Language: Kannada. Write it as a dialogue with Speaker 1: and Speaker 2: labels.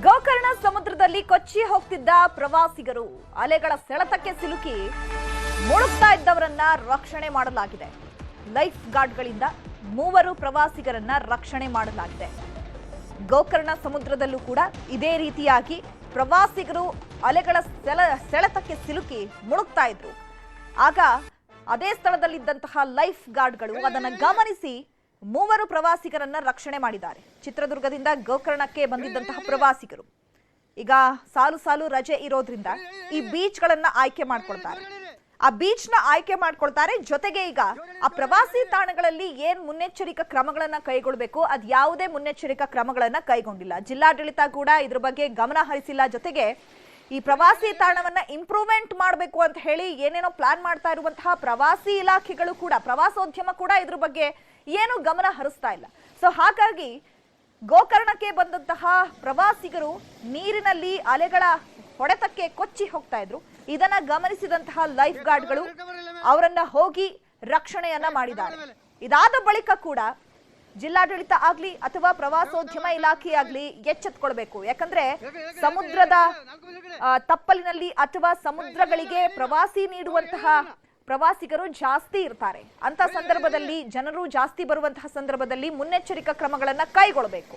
Speaker 1: ಗೋಕರ್ಣ ಸಮುದ್ರದಲ್ಲಿ ಕೊಚ್ಚಿ ಹೋಗ್ತಿದ್ದ ಪ್ರವಾಸಿಗರು ಅಲೆಗಳ ಸೆಳೆತಕ್ಕೆ ಸಿಲುಕಿ ಮುಳುಗ್ತಾ ಇದ್ದವರನ್ನ ರಕ್ಷಣೆ ಮಾಡಲಾಗಿದೆ. ಲೈಫ್ ಗಾರ್ಡ್ಗಳಿಂದ 3 ಪ್ರವಾಸಿಗರನ್ನ ರಕ್ಷಣೆ ಮಾಡಲಾಗಿದೆ. ಗೋಕರ್ಣ ಸಮುದ್ರದಲ್ಲೂ ಕೂಡ ಇದೇ ರೀತಿಯಾಗಿ ಪ್ರವಾಸಿಗರು ಅಲೆಗಳ ಸೆಳೆತಕ್ಕೆ ಸಿಲುಕಿ ಮುಳುಗ್ತಾ ಇದ್ರು. ಆಗ ಅದೇ ಸ್ಥಳದಲ್ಲಿದ್ದಂತಹ ಲೈಫ್ ಗಾರ್ಡ್ಗಳು ಅದನ್ನ ಗಮನಿಸಿ 3 ಪ್ರವಾಸಿಗರನ್ನ ರಕ್ಷಣೆ ಮಾಡಿದ್ದಾರೆ. ಚಿತ್ರದುರ್ಗದಿಂದ ಗೋಕರ್ಣಕ್ಕೆ ಬಂದಿದ್ದಂತಹ ಪ್ರವಾಸಿಗರು ಈಗ ಸಾಲು ರಜೆ ಇರೋದ್ರಿಂದ ಈ ಬೀಚ್ಗಳನ್ನ ಆಯ್ಕೆ ಮಾಡ್ಕೊಳ್ತಾರೆ. ಆ ಬೀಚ್ ನ ಆಯ್ಕೆ ಮಾಡ್ಕೊಳ್ತಾರೆ. ಜೊತೆಗೆ ಈಗ ಆ ಪ್ರವಾಸಿ ತಾಣಗಳಲ್ಲಿ ಏನ್ ಮುನ್ನೆಚ್ಚರಿಕಾ ಕ್ರಮಗಳನ್ನ ಕೈಗೊಳ್ಳಬೇಕು ಅದ್ ಯಾವುದೇ ಮುನ್ನೆಚ್ಚರಿಕಾ ಕ್ರಮಗಳನ್ನ ಕೈಗೊಂಡಿಲ್ಲ. ಜಿಲ್ಲಾಡಳಿತ ಕೂಡ ಇದ್ರ ಬಗ್ಗೆ ಗಮನ ಹರಿಸಿಲ್ಲ. ಜೊತೆಗೆ ಈ ಪ್ರವಾಸಿ ತಾಣವನ್ನ ಇಂಪ್ರೂವ್ಮೆಂಟ್ ಮಾಡಬೇಕು ಅಂತ ಹೇಳಿ ಏನೇನೋ ಪ್ಲಾನ್ ಮಾಡ್ತಾ ಇರುವಂತಹ ಪ್ರವಾಸಿ ಇಲಾಖೆಗಳು ಕೂಡ, ಪ್ರವಾಸೋದ್ಯಮ ಕೂಡ ಇದ್ರ ಬಗ್ಗೆ ಏನು ಗಮನ ಹರಿಸ್ತಾ ಇಲ್ಲ. ಸೊ ಹಾಗಾಗಿ ಗೋಕರ್ಣಕ್ಕೆ ಬಂದಂತಹ ಪ್ರವಾಸಿಗರು ನೀರಿನಲ್ಲಿ ಅಲೆಗಳ ಹೊಡೆತಕ್ಕೆ ಕೊಚ್ಚಿ ಹೋಗ್ತಾ ಇದ್ರು. ಇದನ್ನ ಗಮನಿಸಿದಂತಹ ಲೈಫ್ ಗಾರ್ಡ್ಗಳು ಅವರನ್ನ ಹೋಗಿ ರಕ್ಷಣೆಯನ್ನ ಮಾಡಿದ್ದಾರೆ. ಇದಾದ ಬಳಿಕ ಕೂಡ ಜಿಲ್ಲಾಡಳಿತ ಆಗ್ಲಿ ಅಥವಾ ಪ್ರವಾಸೋದ್ಯಮ ಇಲಾಖೆ ಆಗ್ಲಿ ಎಚ್ಚೆತ್ಕೊಳ್ಬೇಕು. ಯಾಕಂದ್ರೆ ಸಮುದ್ರದ ತಪ್ಪಲಿನಲ್ಲಿ ಅಥವಾ ಸಮುದ್ರಗಳಿಗೆ ಪ್ರವಾಸಿ ನೀಡುವಂತಹ ಪ್ರವಾಸಿಗರು ಜಾಸ್ತಿ ಇರ್ತಾರೆ. ಅಂತ ಸಂದರ್ಭದಲ್ಲಿ ಜನರು ಜಾಸ್ತಿ ಬರುವಂತಹ ಸಂದರ್ಭದಲ್ಲಿ ಮುನ್ನೆಚ್ಚರಿಕಾ ಕ್ರಮಗಳನ್ನ ಕೈಗೊಳ್ಳಬೇಕು.